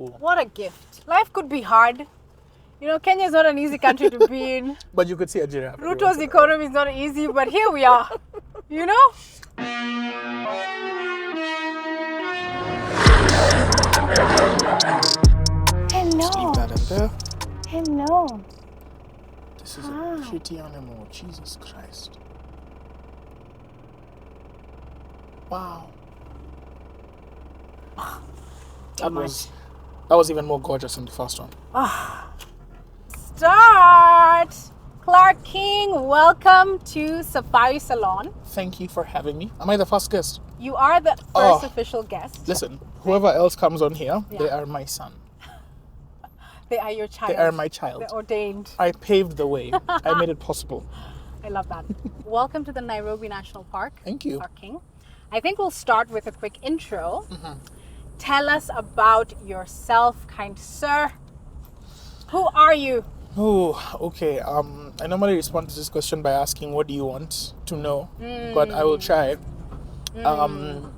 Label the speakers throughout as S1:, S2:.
S1: cool.
S2: What a gift. Life could be hard. You know, Kenya is not an easy country to be in.
S1: But you could see a giraffe.
S2: Ruto's economy is not easy, but here we are. You know? Hello.
S1: Just leave that in there.
S2: Hello.
S1: This is a pretty animal. Jesus Christ. Wow. That was even more gorgeous than the first one.
S2: Start! Clark Keeng, welcome to Safari Salon.
S1: Thank you for having me. Am I the first guest?
S2: You are the first official guest.
S1: Listen, whoever else comes on here, they are my son.
S2: They are your child.
S1: They are my child.
S2: They're ordained.
S1: I paved the way. I made it possible.
S2: I love that. Welcome to the Nairobi National Park.
S1: Thank you.
S2: Clark Keeng. I think we'll start with a quick intro. Tell us about yourself, kind sir. Who are you?
S1: Oh, okay. I normally respond to this question by asking, what do you want to know? But I will try.
S2: Who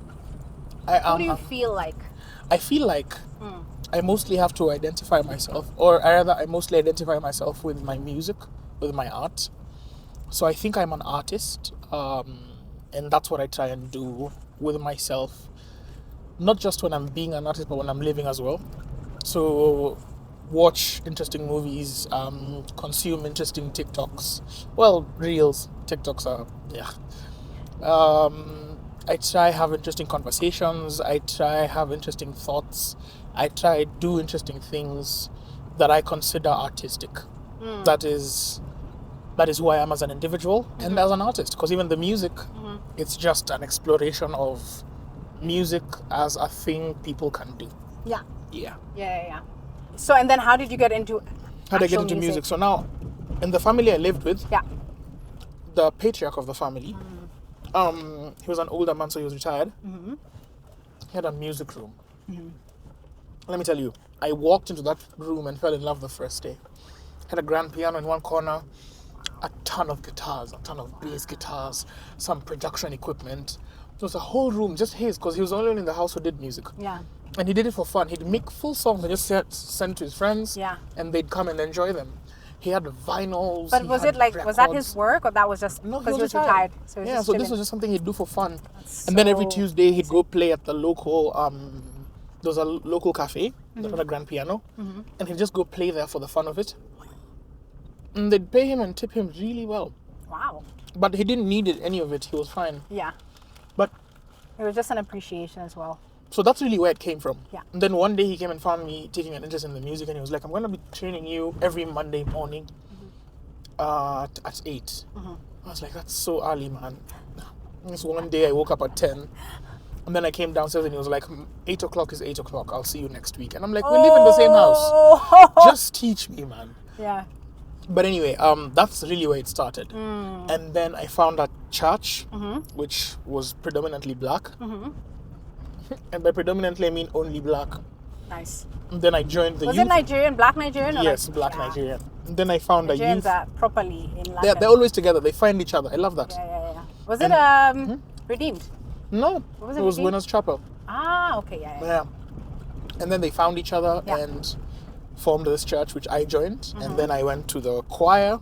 S2: do you feel like?
S1: I feel like I mostly have to identify myself, or rather, I mostly identify myself with my music, with my art. So I think I'm an artist, and that's what I try and do with myself. Not just when I'm being an artist, but when I'm living as well. So watch interesting movies, consume interesting TikToks. Well, reels, TikToks are, I try have interesting conversations. I try have interesting thoughts. I try do interesting things that I consider artistic. That is who I am as an individual and as an artist. Because even the music, it's just an exploration of music as a thing people can do.
S2: Yeah. So, and then how did you get into
S1: How did I get into music? So now, in the family I lived with, the patriarch of the family, he was an older man, so he was retired. He had a music room. Let me tell you, I walked into that room and fell in love the first day. Had a grand piano in one corner, a ton of guitars, a ton of bass guitars, some production equipment. It was a whole room, just his, because he was the only one in the house who did music.
S2: Yeah.
S1: And he did it for fun. He'd make full songs and just send to his friends, and they'd come and enjoy them. He had vinyls.
S2: But was it like, records. Was that his work, or that was just
S1: because
S2: he was retired?
S1: So so this was just something he'd do for fun. And then every Tuesday he'd go play at the local, there was a local cafe that had a grand piano, and he'd just go play there for the fun of it. And they'd pay him and tip him really well.
S2: Wow.
S1: But he didn't need any of it. He was fine.
S2: Yeah.
S1: But
S2: it was just an appreciation as well.
S1: So that's really where it came from.
S2: Yeah.
S1: And then one day he came and found me taking an interest in the music, and he was like, I'm going to be training you every Monday morning at 8. I was like, that's so early, man. This one day I woke up at 10, and then I came downstairs and he was like, 8 o'clock is 8 o'clock. I'll see you next week. And I'm like, we live in the same house. Just teach me, man.
S2: Yeah.
S1: But anyway, that's really where it started. And then I found a church, which was predominantly black. And by predominantly, I mean only black.
S2: Nice.
S1: And then I joined the youth.
S2: Was it Nigerian? Black Nigerian? Or
S1: yes, black Nigerian. And then I found
S2: Nigerians
S1: a youth.
S2: are properly in London.
S1: They're always together. They find each other. I love that.
S2: Yeah. Was it Redeemed?
S1: No, it was Winners Chapel.
S2: Ah, okay, yeah.
S1: And then they found each other and formed this church, which I joined. And then I went to the choir.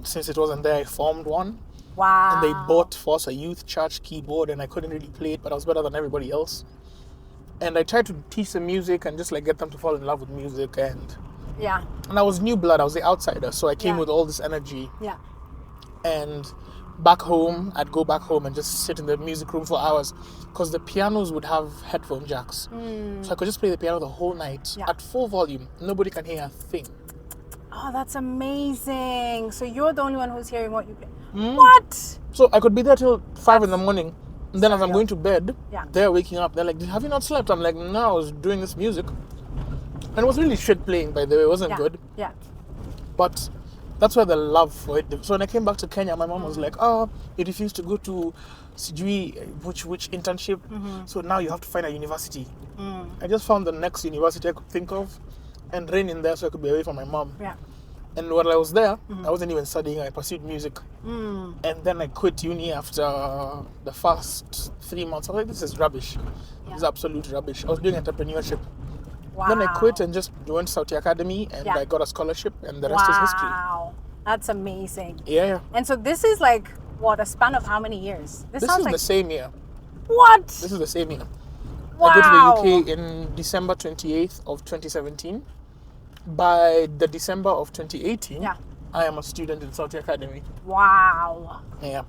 S1: Since it wasn't there, I formed one.
S2: Wow.
S1: And they bought for us a youth church keyboard, and I couldn't really play it, but I was better than everybody else. And I tried to teach them music and just like get them to fall in love with music. And I was new blood. I was the outsider, so I came with all this energy.
S2: Yeah.
S1: And back home, I'd go back home and just sit in the music room for hours, because the pianos would have headphone jacks. So I could just play the piano the whole night at full volume. Nobody can hear a thing.
S2: Oh, that's amazing. So you're the only one who's hearing what you play. What?
S1: So I could be there till 5 in the morning. And then as I'm going to bed, they're waking up. They're like, have you not slept? I'm like, no, I was doing this music. And it was really shit playing, by the way. It wasn't good.
S2: Yeah.
S1: But that's where the love for it. So when I came back to Kenya, my mom was like, oh, you refused to go to which internship. So now you have to find a university. I just found the next university I could think of and ran in there so I could be away from my mom.
S2: Yeah.
S1: And while I was there, I wasn't even studying. I pursued music. And then I quit uni after the first 3 months. I was like, this is rubbish. This is absolute rubbish. I was doing entrepreneurship.
S2: Wow.
S1: Then I quit and just went to Saudi Academy, and I got a scholarship, and the rest is history.
S2: Wow, that's amazing.
S1: Yeah.
S2: And so this is like, what, a span of how many years?
S1: This is the same year.
S2: What?
S1: This is the same year.
S2: Wow.
S1: I go to the UK in December 28th of 2017. By the December of 2018, I am a student in Saudi Academy.
S2: Wow.
S1: Yeah.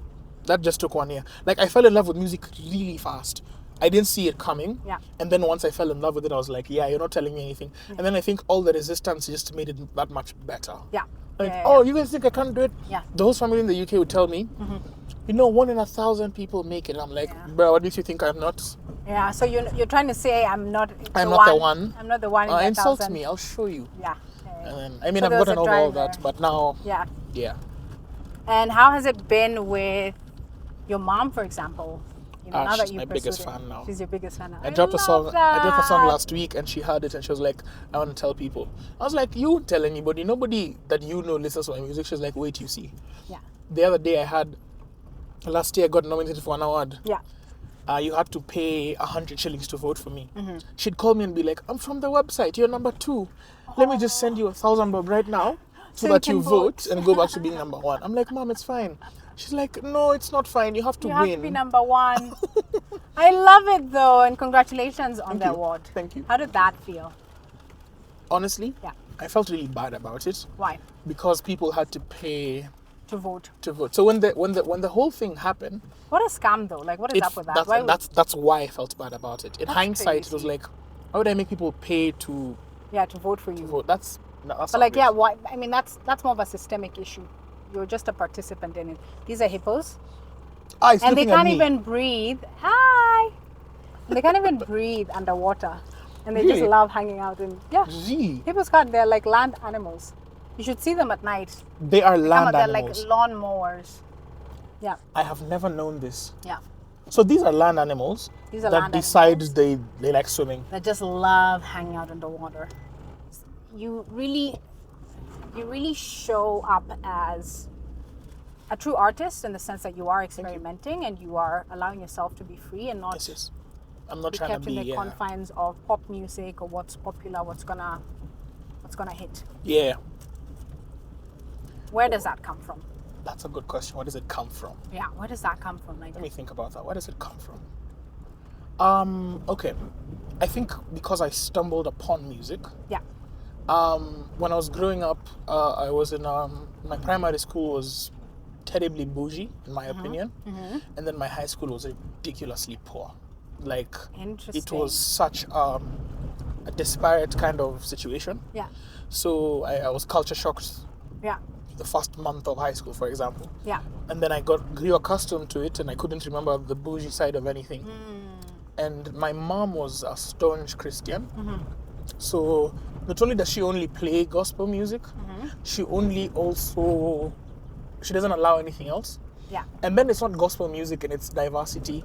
S1: That just took 1 year. Like, I fell in love with music really fast. I didn't see it coming.
S2: Yeah.
S1: And then once I fell in love with it, I was like, yeah, you're not telling me anything. And then I think all the resistance just made it that much better.
S2: Yeah.
S1: Like, you guys think I can't do it?
S2: Yeah.
S1: The host family in the UK would tell me, 1 in 1,000 people make it. I'm like, bro, what do you think I'm not?
S2: Yeah, so you're trying to say I'm not the
S1: one.
S2: I'm not the one in that
S1: Insult
S2: 1,000.
S1: me, I'll show you.
S2: Yeah.
S1: And then, I mean,
S2: So
S1: I've
S2: there was
S1: gotten
S2: a
S1: over all
S2: driver.
S1: that, but now,
S2: Yeah.
S1: yeah.
S2: And how has it been with your mom, for example? Now that
S1: She's
S2: you
S1: my
S2: pursued
S1: biggest
S2: it.
S1: fan now.
S2: She's your biggest fan now.
S1: I dropped a song.
S2: That.
S1: I dropped a song last week, and she heard it, and she was like, "I want to tell people." I was like, "You won't tell anybody. Nobody that you know listens to my music." She's like, "Wait, you see."
S2: Yeah.
S1: The other day, last year, I got nominated for an award.
S2: Yeah.
S1: You had to pay 100 shillings to vote for me. She'd call me and be like, "I'm from the website. You're number 2. Let me just send you 1,000 bob right now, so that you vote and go back to being number 1." I'm like, "Mom, it's fine." She's like, "No, it's not fine. You have to win.
S2: You have to be number 1. I love it though, and congratulations on the award.
S1: Thank you.
S2: How did that feel?
S1: Honestly,
S2: Yeah.
S1: I felt really bad about it.
S2: Why?
S1: Because people had to pay
S2: To vote.
S1: So when the whole thing happened,
S2: What a scam though. Like, what is up with that?
S1: That's why I felt bad about it. In hindsight, it was like, why would I make people pay to
S2: vote for you?
S1: vote? That's
S2: But like, yeah, why? I mean, that's more of a systemic issue. You're just a participant in it. These are hippos, and they can't even breathe. Hi. They can't even breathe underwater, and they just love hanging out. And hippos can't. They're like land animals. You should see them at night.
S1: They are land
S2: They're
S1: animals.
S2: like lawn mowers. Yeah.
S1: I have never known this.
S2: Yeah.
S1: So these are land animals that decide they like swimming.
S2: That just love hanging out underwater. You really show up as a true artist in the sense that you are experimenting and you are allowing yourself to be free and not
S1: Yes. I'm not
S2: be
S1: trying
S2: kept
S1: to be
S2: in the confines of pop music or what's popular, what's gonna hit.
S1: Yeah.
S2: Where does that come from?
S1: That's a good question. Where does it come from?
S2: Yeah, where does that come from? Like,
S1: Let me think about that. Where does it come from? Okay. I think because I stumbled upon music.
S2: yeah,
S1: When I was growing up, I was in my primary school was terribly bougie, in my opinion, and then my high school was ridiculously poor. Like, it was such a disparate kind of situation.
S2: Yeah.
S1: So I was culture shocked.
S2: Yeah.
S1: The first month of high school, for example.
S2: Yeah.
S1: And then I grew accustomed to it, and I couldn't remember the bougie side of anything. And my mom was a staunch Christian. So not only does she only play gospel music, she doesn't allow anything else.
S2: Yeah.
S1: And then it's not gospel music in its diversity.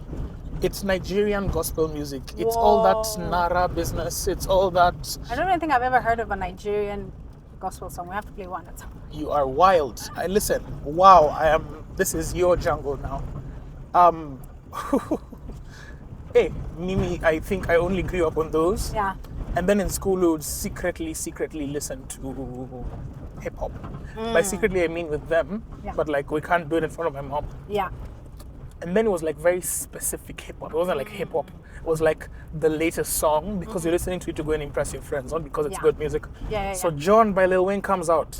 S1: It's Nigerian gospel music. It's all that Nara business. It's all that.
S2: I don't even think I've ever heard of a Nigerian gospel song. We have to play one at some point.
S1: You are wild. Listen. Wow. This is your jungle now. Hey, Mimi. I think I only grew up on those.
S2: Yeah.
S1: And then in school, we would secretly listen to hip hop. By secretly, I mean with them.
S2: Yeah.
S1: But like, we can't do it in front of my mom.
S2: Yeah.
S1: And then it was like very specific hip hop. It wasn't like hip hop. It was like the latest song because you're listening to it to go and impress your friends, not because it's good music. So John by Lil Wayne comes out.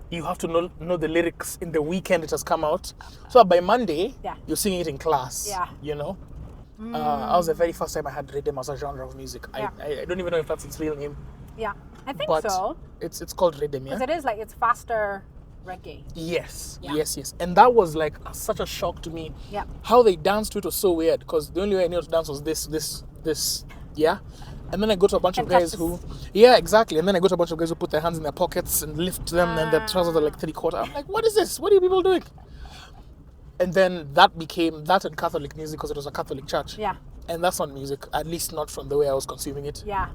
S1: You have to know the lyrics in the weekend it has come out. So by Monday, you're singing it in class.
S2: Yeah.
S1: You know? That was the very first time I had rhythm as a genre of music.
S2: Yeah.
S1: I don't even know if that's its real name.
S2: Yeah. I think
S1: But
S2: so.
S1: It's called rhythm, yeah?
S2: Because it is like, it's faster reggae.
S1: Yes,
S2: Yeah.
S1: yes. And that was like such a shock to me.
S2: Yeah.
S1: How they danced to it was so weird because the only way I knew how to dance was this, yeah. And then I go to a bunch of guys who, yeah, exactly. And then I go to a bunch of guys who put their hands in their pockets and lift them, and their trousers are like 3/4. I'm like, what is this? What are you people doing? And then that became that and Catholic music because it was a Catholic church.
S2: Yeah.
S1: And that's not music, at least not from the way I was consuming it.
S2: Yeah.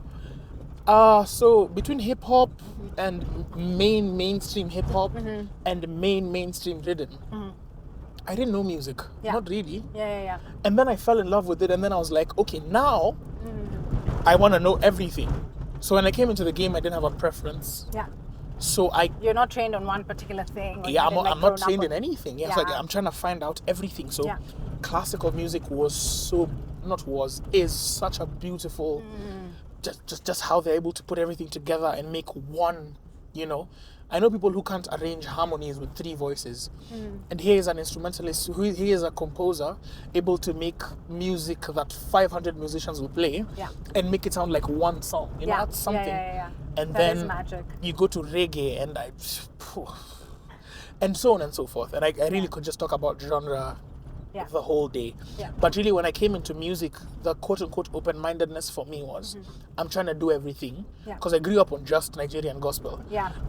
S1: So between hip hop and mainstream hip hop and mainstream rhythm, I didn't know music. Not really.
S2: Yeah.
S1: And then I fell in love with it, and then I was like, okay, now I want to know everything. So when I came into the game, I didn't have a preference.
S2: Yeah.
S1: So
S2: you're not trained on one particular thing.
S1: Yeah, I'm not trained in anything. Yeah, so I'm trying to find out everything. So classical music is such a beautiful, just how they're able to put everything together and make one. You know, I know people who can't arrange harmonies with 3 voices, and he is an instrumentalist. He is a composer able to make music that 500 musicians will play, and make it sound like one song. You know, that's something. And that then is magic. You go to reggae, and so on and so forth. And I really could just talk about genre the whole day. But really, when I came into music, the quote-unquote open-mindedness for me was, I'm trying to do everything. Because I grew up on just Nigerian gospel.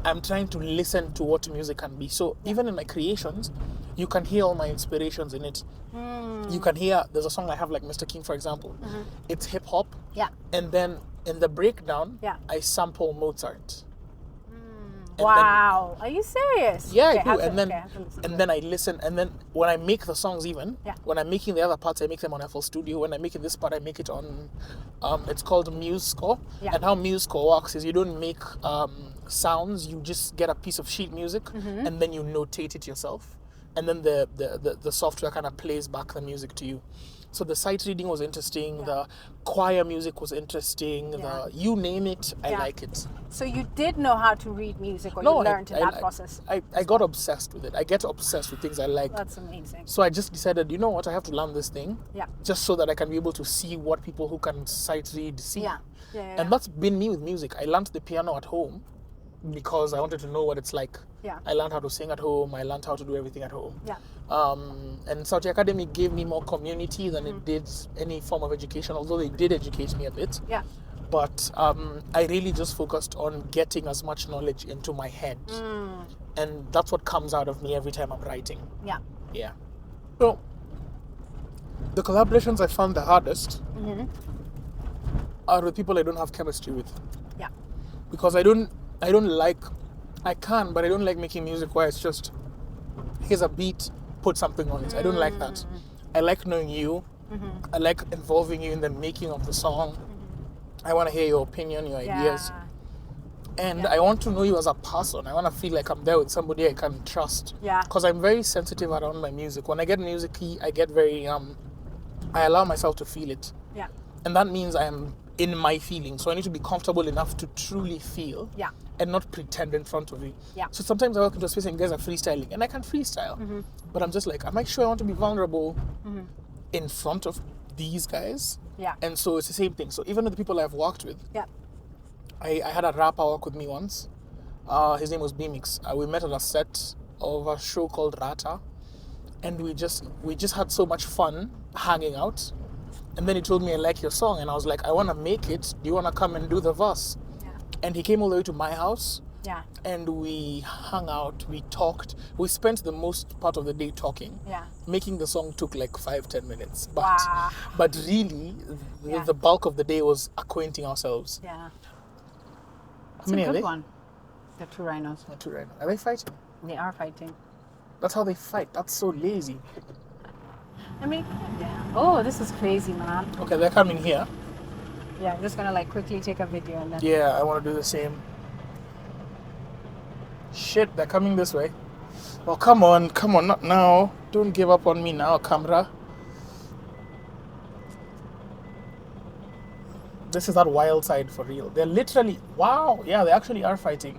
S1: I'm trying to listen to what music can be. So even in my creations, you can hear all my inspirations in it. You can hear, there's a song I have like Mr. Keeng, for example. It's hip-hop. And then in the breakdown, I sample Mozart.
S2: Wow, are you serious?
S1: Yeah, I do. And then I listen, and then when I make the songs, when I'm making the other parts, I make them on FL Studio. When I make this part, I make it on it's called Muse Score. And how Muse Score works is you don't make sounds, you just get a piece of sheet music and then you notate it yourself, and then the software kind of plays back the music to you. So the sight reading was interesting, the choir music was interesting, you name it, I like it.
S2: So you did know how to read music, or you learned in that process?
S1: I got obsessed with it. I get obsessed with things I like.
S2: That's amazing.
S1: So I just decided, you know what, I have to learn this thing, just so that I can be able to see what people who can sight read see. And that's been me with music. I learned the piano at home because I wanted to know what it's like. I learned how to sing at home. I learned how to do everything at home. And Saudi Academy gave me more community than it did any form of education, although they did educate me a bit. But I really just focused on getting as much knowledge into my head. And that's what comes out of me every time I'm writing. So the collaborations I found the hardest are with people I don't have chemistry with. Because I don't like making music where it's just, here's a beat, put something on it. I don't like that. I like knowing you. I like involving you in the making of the song. I want to hear your opinion, your ideas. And I want to know you as a person. I want to feel like I'm there with somebody I can trust. Because I'm very sensitive around my music. When I get music-y, I get very, I allow myself to feel it. And that means I am in my feelings. So I need to be comfortable enough to truly feel and not pretend in front of you. So sometimes I walk into a space and guys are freestyling, and I can freestyle. But I'm just like, am I sure I want to be vulnerable in front of these guys? And so it's the same thing. So even with the people I've worked with, I had a rapper work with me once. His name was B-Mix. We met at a set of a show called Rata, and we just had so much fun hanging out. And then he told me, I like your song. And I was like, I want to make it. Do you want to come and do the verse? And he came all the way to my house. And we hung out, we talked. We spent the most part of the day talking. Making the song took like 5-10 minutes. But really, the bulk of the day was acquainting ourselves.
S2: It's a good one. The 2 rhinos.
S1: The 2 rhinos. Are they fighting?
S2: They are fighting.
S1: That's how they fight. That's so lazy.
S2: I mean, oh, this is crazy, man.
S1: Okay, they're coming here.
S2: I'm just gonna like quickly take a video and then.
S1: I want to do the same. Shit, they're coming this way. Oh, come on, not now. Don't give up on me now, camera. This is that wild side for real. They're literally, wow, they actually are fighting.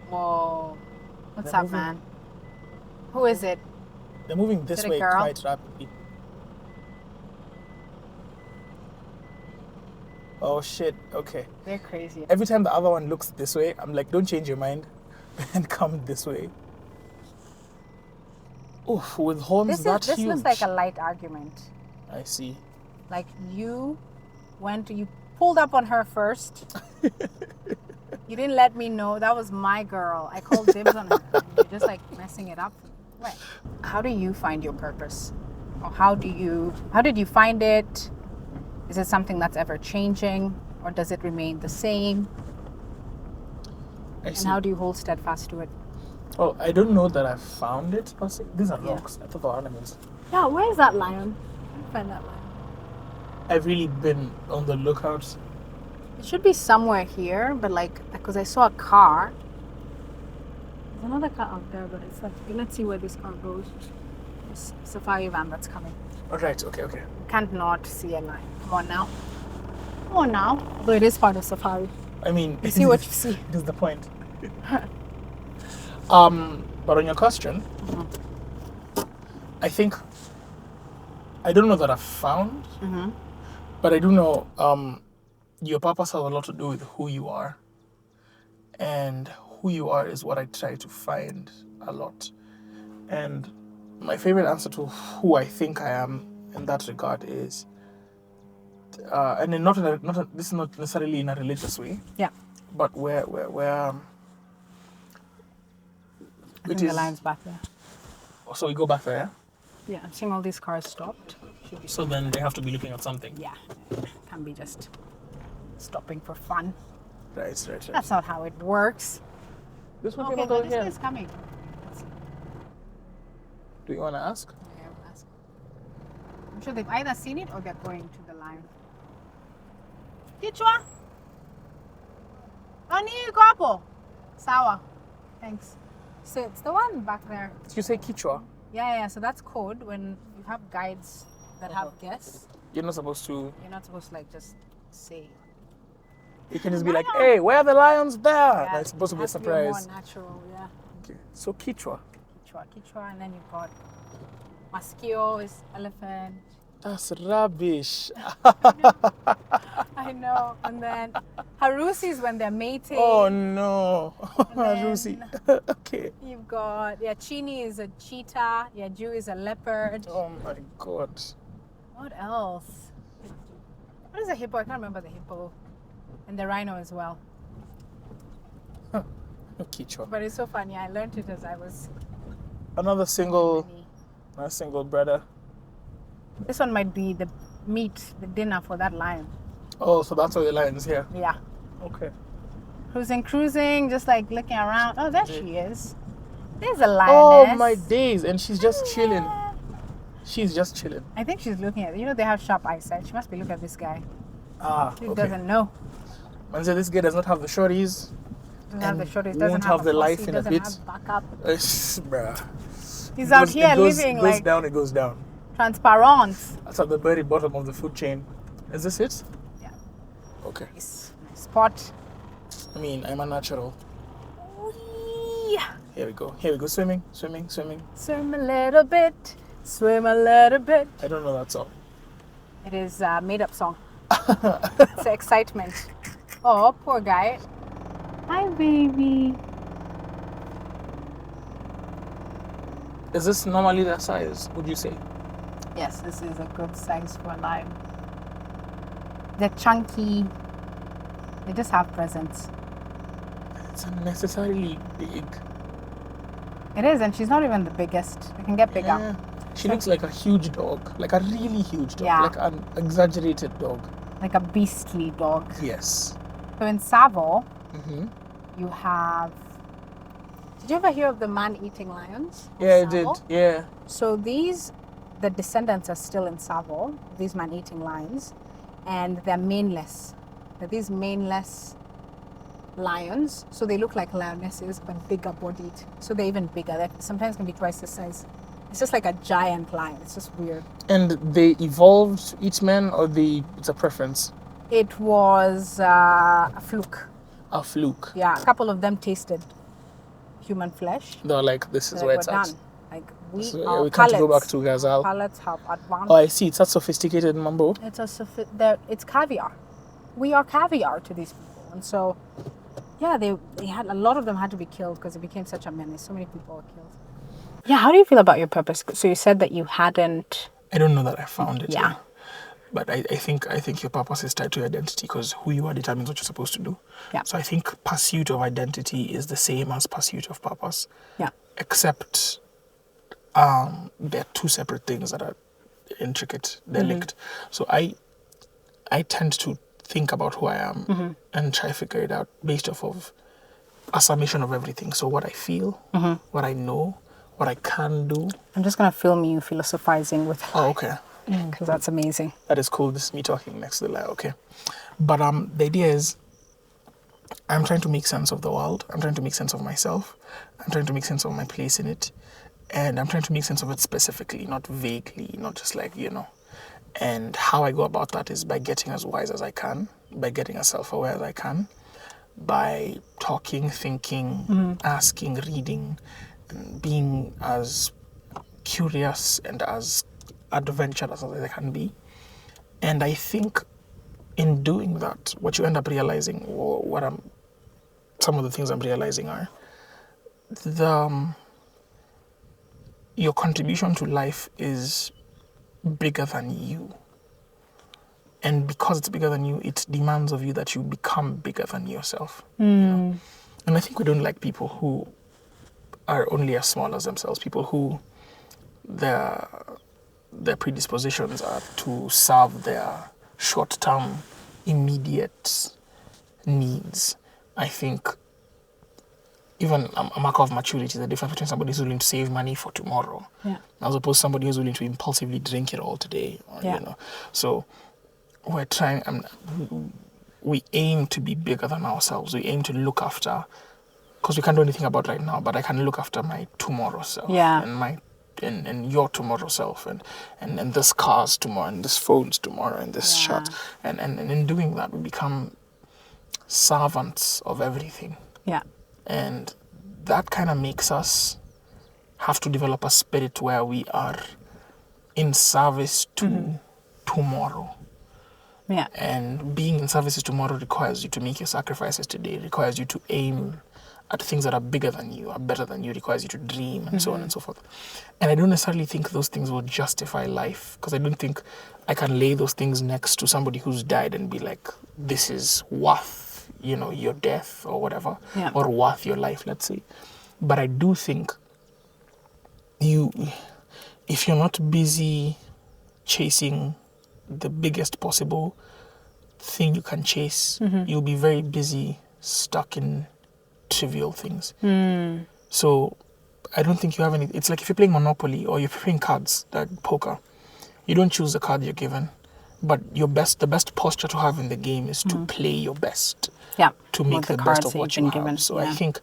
S2: Whoa. What's up, man? Who is it?
S1: They're moving this way quite rapidly. Oh shit, okay.
S2: They're crazy.
S1: Every time the other one looks this way, I'm like, don't change your mind and come this way. Oof, with horns that huge.
S2: This looks like a light argument.
S1: I see.
S2: Like you pulled up on her first. You didn't let me know. That was my girl. I called dibs on her. You're just like messing it up. What? How do you find your purpose? Or how did you find it? Is it something that's ever changing, or does it remain the same? And how do you hold steadfast to it?
S1: Oh, I don't know that I found it. These are rocks. I thought they were animals.
S2: Yeah, where is that lion? Find that lion.
S1: I've really been on the lookout.
S2: It should be somewhere here, but like, because I saw a car. There's another car out there, but it's like, let's see where this car goes. This safari van that's coming.
S1: All right, okay.
S2: Can't not see a line. Come on now. Although it is part of safari.
S1: I mean,
S2: you see what you see.
S1: This is the point. But on your question, I think, I don't know that I've found, but I do know your purpose has a lot to do with who you are. And who you are is what I try to find a lot. And my favorite answer to who I think I am in that regard is, and this is not necessarily in a religious way.
S2: Yeah.
S1: But where
S2: I think the line's back there.
S1: So we go back there.
S2: Yeah, I'm seeing all these cars stopped.
S1: So then they have to be looking at something.
S2: Yeah, can't be just stopping for fun.
S1: Right.
S2: That's not how it works.
S1: This one came out over here.
S2: This is coming.
S1: Do you want to ask?
S2: Yeah, I'll ask. I'm sure they've either seen it or they're going to the line. Kichwa? Ani guapo. Sawa. Thanks. So it's the one back there.
S1: Did you say Kichwa?
S2: Yeah. So that's code when you have guides that have guests.
S1: You're not supposed to
S2: like just say.
S1: You can just be like, hey, where are the lions there?
S2: Yeah,
S1: That's supposed to be a surprise.
S2: More natural, yeah.
S1: Okay. So Kichwa.
S2: Kichwa, and then you've got Maskio is elephant.
S1: That's rubbish.
S2: I know. And then Harusi is when they're mating.
S1: Oh no. Harusi. Okay.
S2: You've got, Chini is a cheetah. Jew is a leopard.
S1: Oh my God.
S2: What else? What is a hippo? I can't remember the hippo. And the rhino as well.
S1: Kichwa.
S2: But it's so funny. I learned it as I was...
S1: Another single brother.
S2: This one might be the dinner for that lion.
S1: Oh, so that's why the lion's here.
S2: Yeah.
S1: Okay.
S2: Cruising, just like looking around. Oh, there she is. There's a lioness.
S1: Oh my days, and she's just chilling. She's just chilling.
S2: I think she's looking at, they have sharp eyesight. She must be looking at this guy. He
S1: Okay.
S2: doesn't know.
S1: Man said this guy does not have the shorties.
S2: Doesn't have the shorties.
S1: Won't have the life in a bit.
S2: Doesn't have backup.
S1: Bruh.
S2: He's out here living like...
S1: It goes down.
S2: Transparent.
S1: That's at the very bottom of the food chain. Is this it?
S2: Yeah.
S1: Okay.
S2: Nice spot.
S1: I mean, I'm a natural.
S2: Yeah.
S1: Here we go. Swimming.
S2: Swim a little bit. Swim a little bit.
S1: I don't know that song.
S2: It is a made-up song. It's excitement. Oh, poor guy. Hi, baby.
S1: Is this normally their size, would you say?
S2: Yes, this is a good size for a lion. They're chunky. They just have presence.
S1: It's unnecessarily big.
S2: It is, and she's not even the biggest. They can get bigger.
S1: Yeah. She looks like a huge dog, like a really huge dog,
S2: Yeah.
S1: like an exaggerated dog.
S2: Like a beastly dog.
S1: Yes.
S2: So in Tsavo,
S1: Mm-hmm.
S2: you have... Did you ever hear of the man-eating lions?
S1: Yeah, I did. Yeah.
S2: So the descendants are still in Tsavo, these man-eating lions, and they're maneless. They're these maneless lions, so they look like lionesses, but bigger bodied. So they're even bigger. They sometimes can be twice the size. It's just like a giant lion. It's just weird.
S1: And they evolved to eat men, or it's a preference?
S2: It was a fluke.
S1: A fluke.
S2: Yeah, a couple of them tasted human flesh.
S1: They're like, this is
S2: They're
S1: where
S2: like,
S1: it's
S2: we're
S1: at.
S2: done. Like
S1: We can't go back to Gazal.
S2: Palates have advanced.
S1: Oh, I see. It's that sophisticated mambo.
S2: It's caviar. We are caviar to these people, and so yeah, they had a lot of them had to be killed because it became such a menace. So many people were killed. Yeah, how do you feel about your purpose? So you said that you hadn't.
S1: I don't know that I found it.
S2: Yeah.
S1: But I think your purpose is tied to your identity because who you are determines what you're supposed to do.
S2: Yeah.
S1: So I think pursuit of identity is the same as pursuit of purpose.
S2: Yeah.
S1: Except they're two separate things that are intricate. They're linked. So I tend to think about who I am and try to figure it out based off of a summation of everything. So what I feel, what I know, what I can do.
S2: I'm just going to film you philosophizing with.
S1: Oh, okay.
S2: Because that's amazing.
S1: That is cool. This is me talking next to the light. Okay. But the idea is, I'm trying to make sense of the world. I'm trying to make sense of myself. I'm trying to make sense of my place in it. And I'm trying to make sense of it specifically, not vaguely, not just like, And how I go about that is by getting as wise as I can, by getting as self-aware as I can, by talking, thinking, asking, reading, and being as curious and as adventurous as I can be. And I think in doing that, what you end up realizing, or some of the things I'm realizing are, your contribution to life is bigger than you. And because it's bigger than you, it demands of you that you become bigger than yourself. And I think we don't like people who are only as small as themselves, people who their predispositions are to serve their short-term, immediate needs. I think even a mark of maturity is the difference between somebody who's willing to save money for tomorrow, as opposed to somebody who's willing to impulsively drink it all today. So we're trying. We aim to be bigger than ourselves. We aim to look after, because we can't do anything about right now. But I can look after my tomorrow self, and your tomorrow self, and this car's tomorrow, and this phone's tomorrow, and this shirt, and in doing that, we become servants of everything. And that kind of makes us have to develop a spirit where we are in service to tomorrow. And being in service to tomorrow requires you to make your sacrifices today, requires you to aim at things that are bigger than you, are better than you, requires you to dream, and so on and so forth. And I don't necessarily think those things will justify life, because I don't think I can lay those things next to somebody who's died and be like, this is worth your death or whatever, or worth your life, let's say. But I do think if you're not busy chasing the biggest possible thing you can chase, you'll be very busy stuck in trivial things. So I don't think you have any. It's like if you're playing Monopoly or you're playing cards, like poker, you don't choose the card you're given, but the best posture to have in the game is to play your best. To make the best of what you have. Given. So I think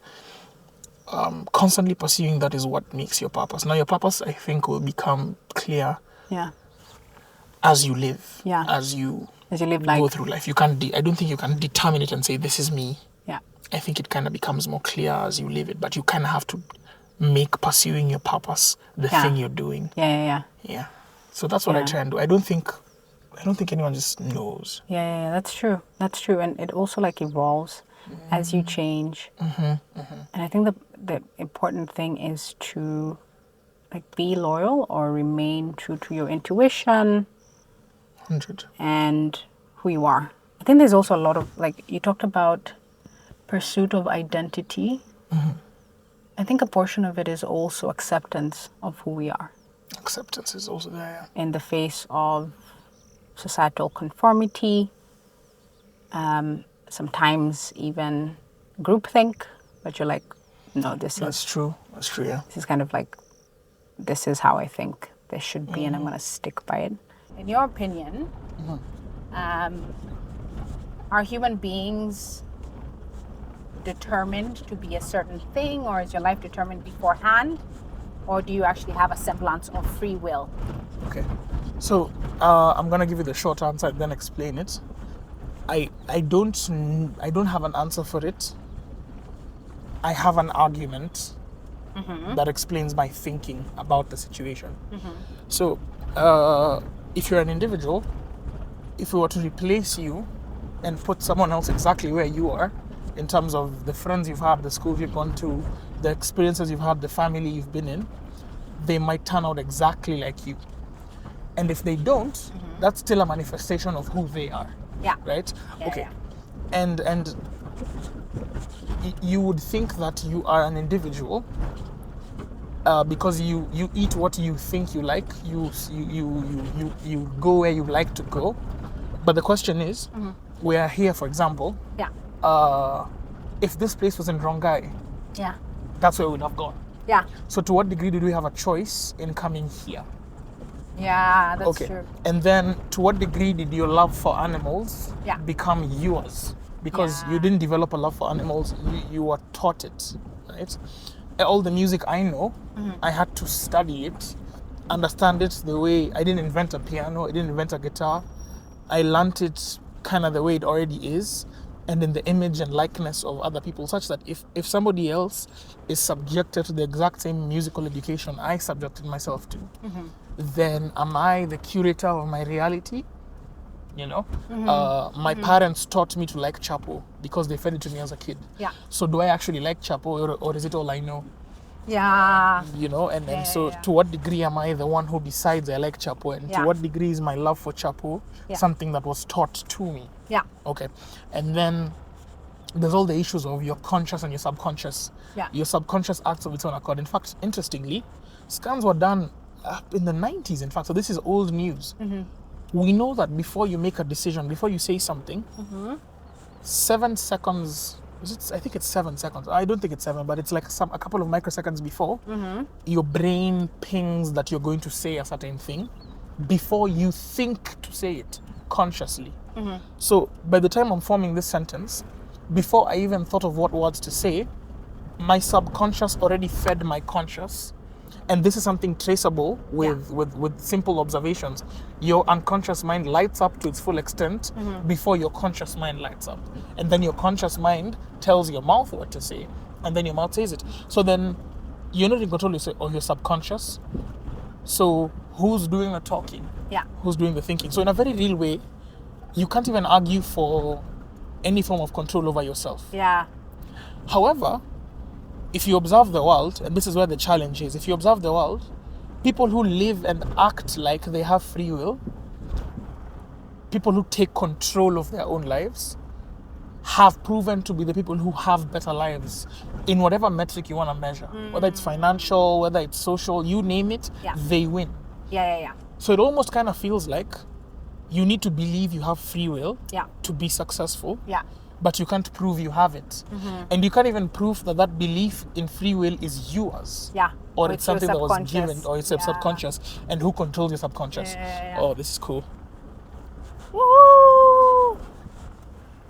S1: constantly pursuing that is what makes your purpose. Now your purpose, I think, will become clear as you live, as you live go through life. You can't. I don't think you can determine it and say this is me. I think it kind of becomes more clear as you live it, but you kind of have to make pursuing your purpose the thing you're doing. So that's what I try and do. I don't think anyone just knows.
S2: That's true. And it also evolves as you change. And I think the important thing is to be loyal or remain true to your intuition.
S1: 100.
S2: And who you are. I think there's also a lot of, you talked about pursuit of identity. I think a portion of it is also acceptance of who we are.
S1: Acceptance is also there.
S2: In the face of societal conformity, sometimes even groupthink, but you're like, no,
S1: That's true, yeah.
S2: This is kind of this is how I think this should be, and I'm going to stick by it. In your opinion, are human beings determined to be a certain thing, or is your life determined beforehand, or do you actually have a semblance of free will?
S1: Okay. So I'm gonna give you the short answer and then explain it. I don't have an answer for it. I have an argument that explains my thinking about the situation. So if you're an individual, if we were to replace you and put someone else exactly where you are, in terms of the friends you've had, the schools you've gone to, the experiences you've had, the family you've been in, they might turn out exactly like you. And if they don't, that's still a manifestation of who they are. Right? Okay. And you would think that you are an individual because you eat what you think you like. You go where you like to go. But the question is, we are here, for example. If this place was in Rongai, that's where we would have gone. So to what degree did we have a choice in coming here?
S2: Yeah, that's true.
S1: And then to what degree did your love for animals become yours? Because you didn't develop a love for animals, you were taught it, right? All the music I know, I had to study it, understand it the way. I didn't invent a piano, I didn't invent a guitar. I learned it kind of the way it already is, and in the image and likeness of other people, such that if somebody else is subjected to the exact same musical education I subjected myself to, then am I the curator of my reality? You know, my parents taught me to like Chapo because they fed it to me as a kid.
S2: Yeah.
S1: So do I actually like Chapo, or is it all I know?
S2: Yeah.
S1: You know, and so to what degree am I the one who decides I like Chapo, and to what degree is my love for Chapo something that was taught to me?
S2: Yeah.
S1: Okay. And then there's all the issues of your conscious and your subconscious.
S2: Yeah.
S1: Your subconscious acts of its own accord. In fact, interestingly, scans were done in the 90s, in fact, so this is old news. We know that before you make a decision, before you say something, 7 seconds, I think it's 7 seconds. I don't think it's 7, but it's like a couple of microseconds before, your brain pings that you're going to say a certain thing before you think to say it consciously. So by the time I'm forming this sentence, before I even thought of what words to say, my subconscious already fed my conscious. And this is something traceable with simple observations. Your unconscious mind lights up to its full extent before your conscious mind lights up. And then your conscious mind tells your mouth what to say. And then your mouth says it. So then you're not in control of your subconscious. So who's doing the talking?
S2: Yeah.
S1: Who's doing the thinking? So in a very real way, you can't even argue for any form of control over yourself.
S2: Yeah.
S1: However, if you observe the world, and this is where the challenge is, if you observe the world, people who live and act like they have free will, people who take control of their own lives, have proven to be the people who have better lives in whatever metric you want to measure. Whether it's financial, whether it's social, you name it, they win.
S2: Yeah.
S1: So it almost kind of feels like you need to believe you have free will to be successful.
S2: Yeah.
S1: But you can't prove you have it. And you can't even prove that belief in free will is yours.
S2: Yeah.
S1: Or it's something that was given, or it's subconscious. And who controls your subconscious?
S2: Yeah.
S1: Oh, this is cool.
S2: Woo!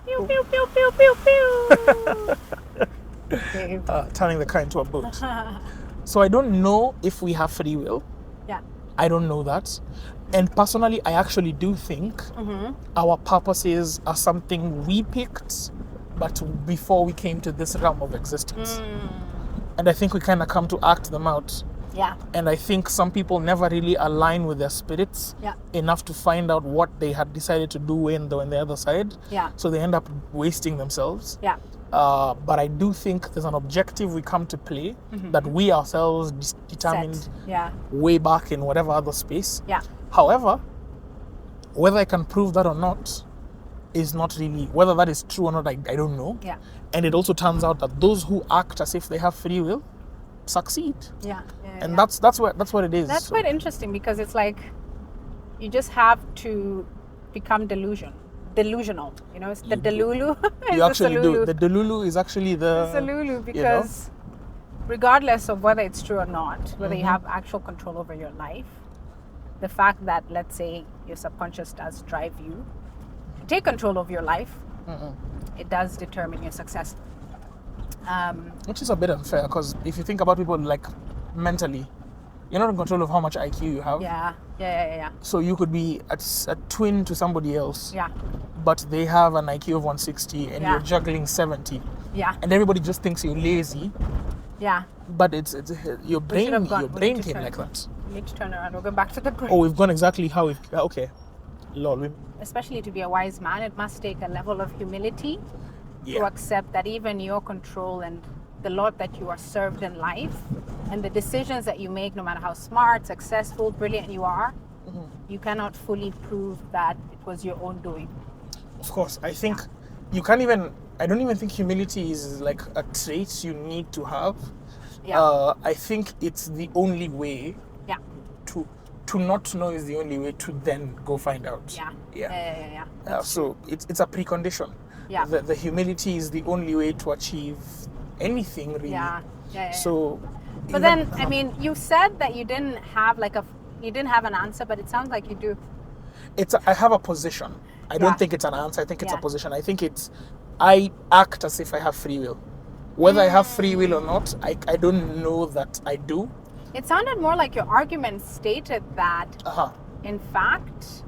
S2: Pew, pew, pew, pew, pew, pew.
S1: Turning the car into a boat. So I don't know if we have free will.
S2: Yeah.
S1: I don't know that. And personally, I actually do think our purposes are something we picked, but before we came to this realm of existence. And I think we kind of come to act them out.
S2: Yeah.
S1: And I think some people never really align with their spirits enough to find out what they had decided to do when they're on the other side.
S2: Yeah.
S1: So they end up wasting themselves.
S2: Yeah.
S1: But I do think there's an objective we come to play that we ourselves determined way back in whatever other space.
S2: Yeah.
S1: However, whether I can prove that or not is not really, whether that is true or not, I don't know.
S2: Yeah.
S1: And it also turns out that those who act as if they have free will succeed.
S2: Yeah.
S1: And that's what it is.
S2: That's quite interesting, because it's like you just have to become delusional. You know, it's the delulu.
S1: You actually do. The delulu is actually the
S2: delulu, because regardless of whether it's true or not, whether you have actual control over your life, the fact that, let's say, your subconscious does drive you to take control of your life, it does determine your success.
S1: Which is a bit unfair, because if you think about people like mentally, you're not in control of how much IQ you have.
S2: Yeah.
S1: So you could be a twin to somebody else.
S2: Yeah.
S1: But they have an IQ of 160 and you're juggling 70.
S2: Yeah.
S1: And everybody just thinks you're lazy.
S2: Yeah.
S1: But it's your brain came like that.
S2: We need to turn around. We're going back to the brain.
S1: Oh, we've gone exactly how we've... Okay. Lol.
S2: Especially to be a wise man, it must take a level of humility to accept that even your control and the lot that you are served in life and the decisions that you make, no matter how smart, successful, brilliant you are, you cannot fully prove that it was your own doing.
S1: Of course. I think you can't even... I don't even think humility is like a trait you need to have. Yeah. I think it's the only way to not know is the only way to then go find out. Yeah. So it's a precondition. Yeah. The humility is the only way to achieve anything really.
S2: Yeah.
S1: So.
S2: But then, I mean, you said that you didn't have like you didn't have an answer, but it sounds like you do.
S1: I have a position. I don't think it's an answer. I think it's a position. I think I act as if I have free will. Whether I have free will or not, I don't know that I do.
S2: It sounded more like your argument stated that, in fact,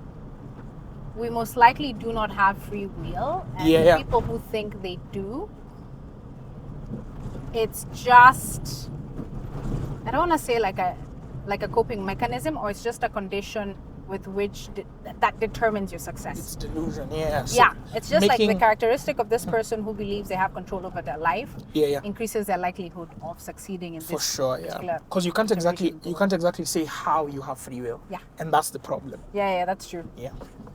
S2: we most likely do not have free will. And people who think they do, it's just, I don't want to say like a coping mechanism, or it's just a condition with which that determines your success.
S1: It's delusion, So
S2: it's just like the characteristic of this person who believes they have control over their life increases their likelihood of succeeding in this.
S1: For sure, because you can't exactly say how you have free will. And that's the problem.
S2: That's true.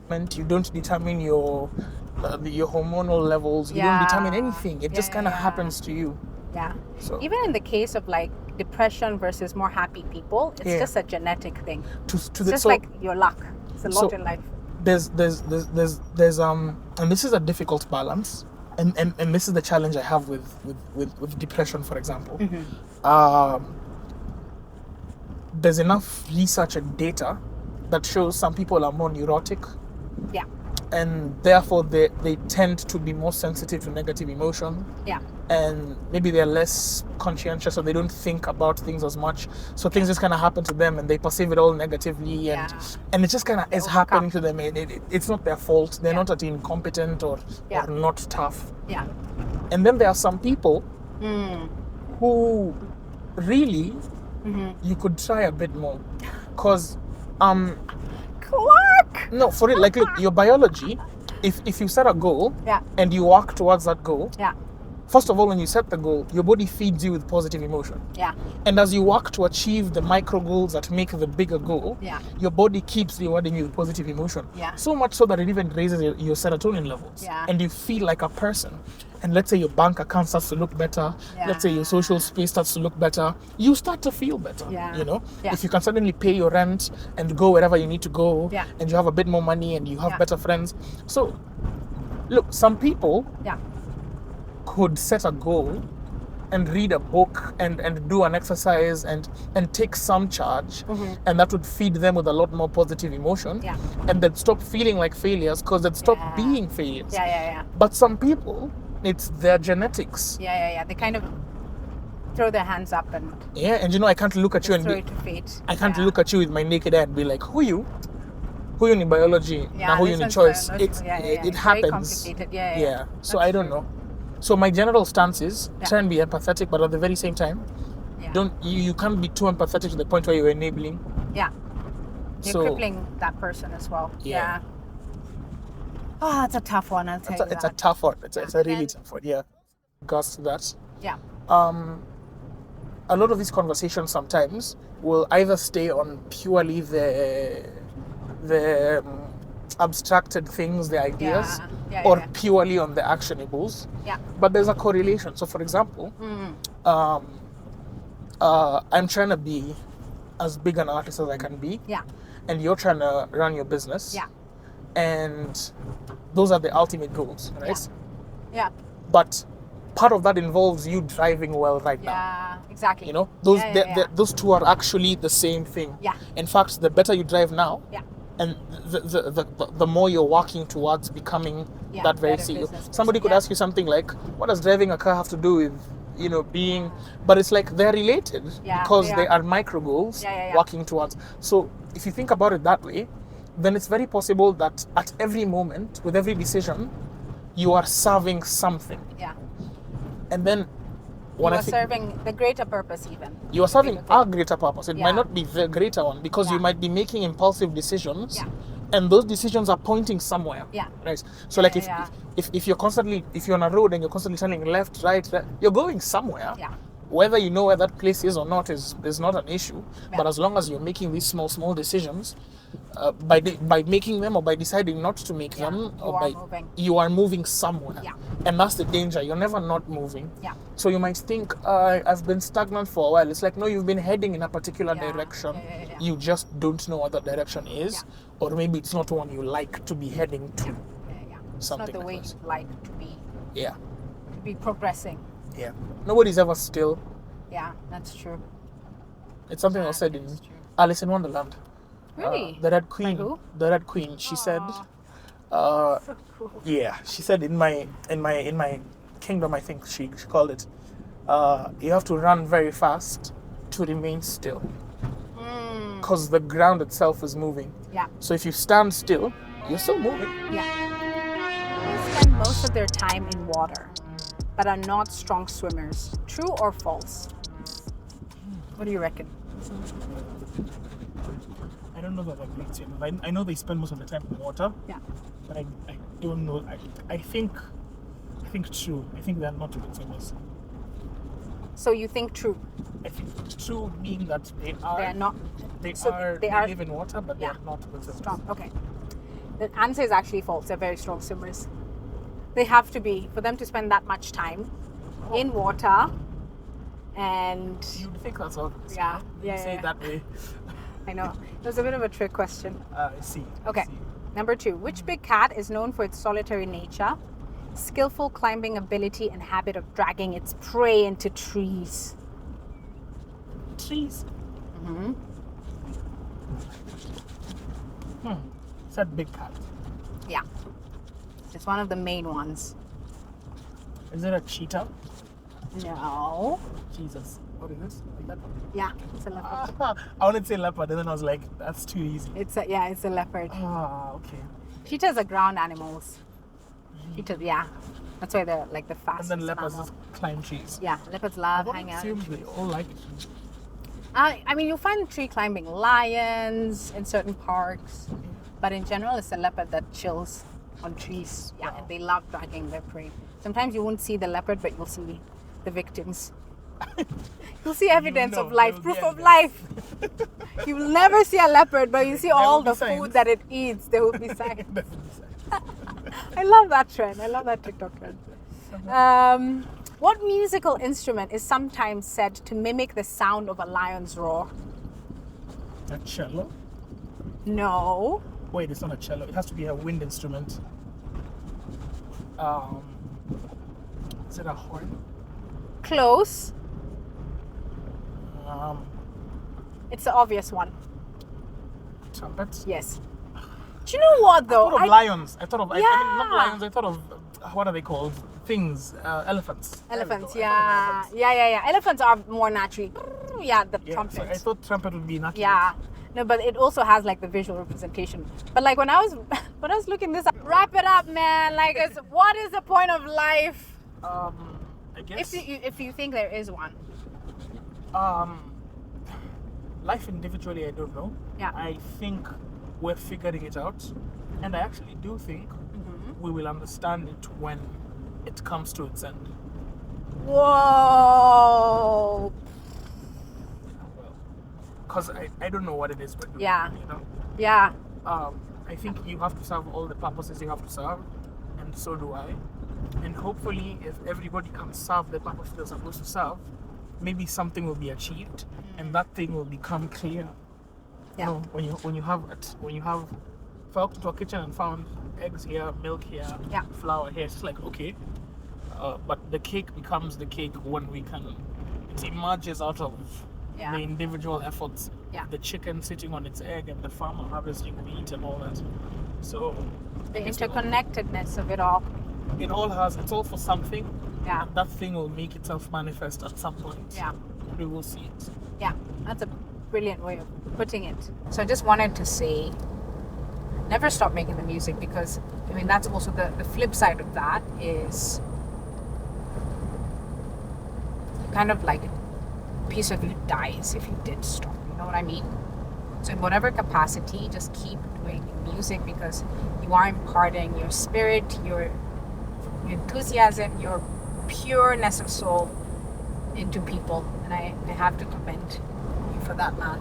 S1: And you don't determine your hormonal levels. You don't determine anything. It just kind of happens to you.
S2: So even in the case of like depression versus more happy people, it's just a genetic thing. It's just like your luck. It's a lot in life.
S1: There's and this is a difficult balance, and this is the challenge I have with depression, for example. There's enough research and data that shows some people are more neurotic. And therefore they tend to be more sensitive to negative emotion. And maybe they're less conscientious, or they don't think about things as much. So things just kind of happen to them and they perceive it all negatively. And it just kind of is happening to them. It's not their fault. They're not at incompetent or not tough. And then there are some people who really you could try a bit more. Because no, for it, like, look, your biology, if you set a goal and you work towards that goal, first of all, when you set the goal, your body feeds you with positive emotion. And as you work to achieve the micro goals that make the bigger goal, your body keeps rewarding you with positive emotion. So much so that it even raises your serotonin levels. And you feel like a person. And let's say your bank account starts to look better. Let's say your social space starts to look better. You start to feel better, you know? If you can suddenly pay your rent and go wherever you need to go, and you have a bit more money and you have better friends. So, look, some people could set a goal and read a book and do an exercise and take some charge, and that would feed them with a lot more positive emotion, and they'd stop feeling like failures because they'd stop being failures. But some people, it's their genetics.
S2: They kind of throw their hands up and
S1: and you know, I can't look at you and be, I can't look at you with my naked eye and be like, who you in biology, who you in choice. It happens. So I don't know. So my general stance is try and be empathetic, but at the very same time, you can't be too empathetic to the point where you're enabling.
S2: You're crippling that person as well. Oh, that's a tough one. I'll tell you
S1: it's a tough one. It's a really tough one. Regards to that. A lot of these conversations sometimes will either stay on purely the abstracted things, the ideas, or purely on the actionables. But there's a correlation. So, for example, I'm trying to be as big an artist as I can be, and you're trying to run your business, and those are the ultimate goals, right? But part of that involves you driving well right now.
S2: Exactly.
S1: You know, those two are actually the same thing. In fact, the better you drive now, and the more you're working towards becoming that very CEO. Somebody could ask you something like, what does driving a car have to do with, you know, being, but it's like they're related because they are micro goals working towards. So if you think about it that way, then it's very possible that at every moment, with every decision, you are serving something. And then when
S2: you are serving the greater purpose even.
S1: You are serving a greater purpose. It might not be the greater one because you might be making impulsive decisions and those decisions are pointing somewhere. Right? So like if you're on a road and you're constantly turning left, right, you're going somewhere. Whether you know where that place is or not is not an issue. But as long as you're making these small decisions, by making them or by deciding not to make them, you are moving somewhere. And that's the danger. You're never not moving. So you might think, I've been stagnant for a while. It's like, no, you've been heading in a particular direction. You just don't know what that direction is. Or maybe it's not one you like to be heading to.
S2: It's not the way you like to be. To be progressing.
S1: Nobody's ever still.
S2: That's true.
S1: It's something I said in Alice in Wonderland.
S2: Really?
S1: The Red Queen.
S2: Like who?
S1: The Red Queen. She said,
S2: So cool.
S1: yeah, she said in my kingdom, I think she called it. You have to run very fast to remain still, because the ground itself is moving.
S2: Yeah.
S1: So if you stand still, you're still moving.
S2: Yeah. They spend most of their time in water, but are not strong swimmers. True or false? What do you reckon?
S1: I don't know that they're great swimmers. I know they spend most of the time in water.
S2: Yeah.
S1: But I don't know. I think true. I think they're not good swimmers.
S2: So you think true?
S1: I think true mean that they are.
S2: They are not.
S1: They
S2: They
S1: live in water, but they are not good swimmers.
S2: Strong. Okay. The answer is actually false. They're very strong swimmers. They have to be for them to spend that much time in water. And
S1: you'd think that's obvious.
S2: Yeah.
S1: You say it that way.
S2: I know. It was a bit of a trick question.
S1: I see.
S2: Okay. Number 2. Which big cat is known for its solitary nature, skillful climbing ability, and habit of dragging its prey into trees?
S1: Trees? Mm-hmm. It's that big cat.
S2: Yeah. It's one of the main ones.
S1: Is it a cheetah?
S2: No.
S1: Jesus. What is this? A leopard?
S2: Yeah, it's a leopard.
S1: I wanted to say leopard, and then I was like, that's too easy.
S2: It's a leopard.
S1: Okay.
S2: Cheetahs are ground animals. Cheetahs, yeah. That's why they're like the fastest.
S1: And then leopards just climb trees.
S2: Yeah, leopards love hanging out.
S1: They all like it.
S2: I mean, you'll find tree climbing lions in certain parks, but in general, it's a leopard that chills on trees. Yeah, and they love dragging their prey. Sometimes you won't see the leopard, but you'll see the victims. You'll see evidence of life, proof of life. You will never see a leopard, but you see all the food that it eats. There will be signs. I love that trend. I love that TikTok trend. What musical instrument is sometimes said to mimic the sound of a lion's roar?
S1: A cello?
S2: No.
S1: Wait, it's not a cello. It has to be a wind instrument. Is it a horn?
S2: Close. It's the obvious one.
S1: Trumpet?
S2: Yes. Do you know what though?
S1: I thought of lions. I thought of, I mean, not lions, I thought of, what are they called? Things, elephants.
S2: Elephants, yeah. Yeah. Elephants are more naturally, the trumpet.
S1: So I thought trumpet would be natural.
S2: Yeah. No, but it also has like the visual representation. But like when I was looking this up, wrap it up, man. Like, what is the point of life?
S1: I guess.
S2: If you think there is one.
S1: Life individually, I don't know.
S2: Yeah.
S1: I think we're figuring it out, and I actually do think we will understand it when it comes to its end.
S2: Whoa.
S1: Because I don't know what it is, but
S2: yeah.
S1: You know.
S2: Yeah.
S1: I think you have to serve all the purposes you have to serve, and so do I. And hopefully, if everybody can serve the purpose they're supposed to serve, maybe something will be achieved, and that thing will become clear.
S2: Yeah.
S1: You know, when you have if I walked to a kitchen and found eggs here, milk here, flour here, it's just like okay. But the cake becomes the cake when it emerges out of the individual efforts. Yeah. The chicken sitting on its egg and the farmer harvesting wheat and all that. So
S2: the interconnectedness of it all.
S1: It's all for something.
S2: Yeah.
S1: And that thing will make itself manifest at some point.
S2: Yeah.
S1: We will see it.
S2: Yeah. That's a brilliant way of putting it. So I just wanted to say, never stop making the music, because I mean that's also the flip side of that is kind of like a piece of you dies if you did stop. You know what I mean? So in whatever capacity, just keep doing music, because you are imparting your spirit, your enthusiasm, your pureness of soul into people, and I have to commend you for that, man.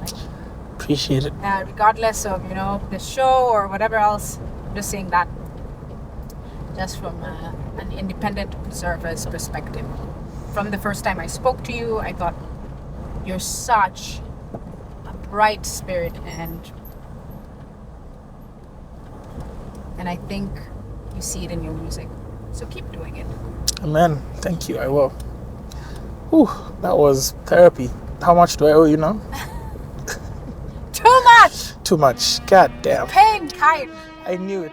S1: Appreciate it.
S2: Regardless of the show or whatever else, I'm just saying that just from an independent observer's perspective. From the first time I spoke to you, I thought you're such a bright spirit, and I think you see it in your music. So keep doing it.
S1: Amen. Thank you. I will. Whew, that was therapy. How much do I owe you now?
S2: Too much.
S1: too much. God damn.
S2: Pain kind.
S1: I knew it.